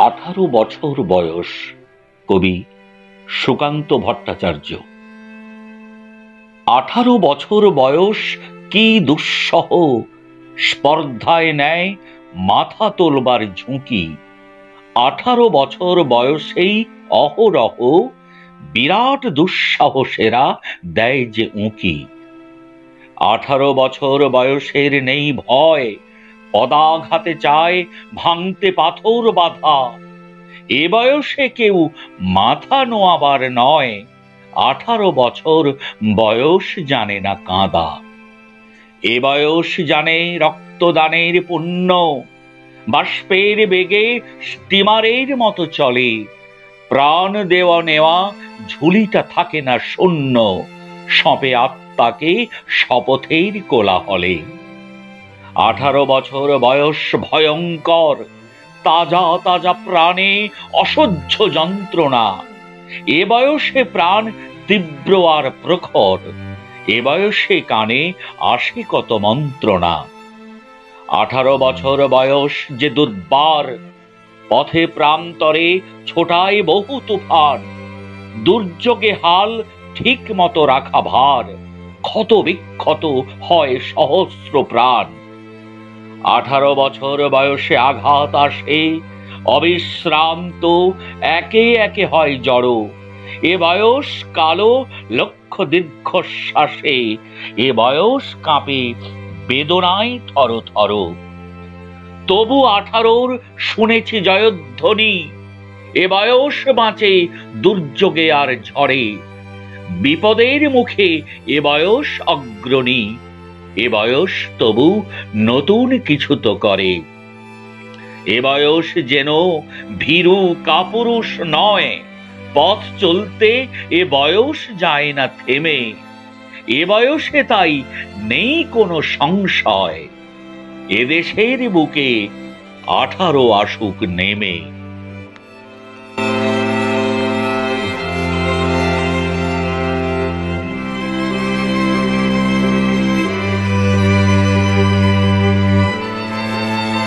18 বছর বয়স। কবি সুকান্ত ভট্টাচার্য। 18 বছর বয়স কি দুঃসহ, স্পর্ধায় নেয় মাথা তোলবার ঝুঁকি। 18 বছর বয়সেই অহরহ বিরাট দুঃসাহসেরা দেয় যে উঁকি। 18 বছর বয়সের নেই ভয়, পদাঘাতে চায় ভাঙতে পাথর বাধা। এ বয়সে কেউ মাথা নোয়াবার নয়, 18 বছর বয়স জানে না কাঁদা। এ বয়স জানে রক্তদানের পুণ্য, বাষ্পের বেগে স্টিমারের মতো চলে। প্রাণ দেওয়া নেওয়া ঝুলিটা থাকে না শূন্য, সঁপে আত্মাকে শপথের কোলাহলে। 18 বছর বয়স ভয়ঙ্কর, তাজা তাজা প্রাণে অসহ্য যন্ত্রণা। এ বয়সে প্রাণ তীব্র আর প্রখর, এ বয়সে কানে আসে কত মন্ত্রণা। 18 বছর বয়স যে দুর্বার, পথে প্রান্তরে ছোটায় বহু তুফান। দুর্যোগে হাল ঠিক মতো রাখা ভার, ক্ষত বিক্ষত হয় সহস্র প্রাণ। 18 বছর বয়সে আঘাত আসে অবিশ্রান্ত, একে একে হয় জড়ো। এ বয়স কালো লক্ষ দীর্ঘশ্বাসে, এ বয়স কাঁপে বেদনায় থর থর। তবু 18 শুনেছি জয়ধ্বনি, এ বয়স বাঁচে দুর্যোগে আর ঝড়ে। বিপদের মুখে এ বয়স অগ্রণী, এ বয়স তবু নতুন কিছু তো করে। এ বয়স যেন ভীরু কাপুরুষ নয়, পথ চলতে এ বয়স যায় না থেমে। এ বয়সে তাই নেই কোনো সংশয়, এদেশের বুকে 18 আসুক নেমে।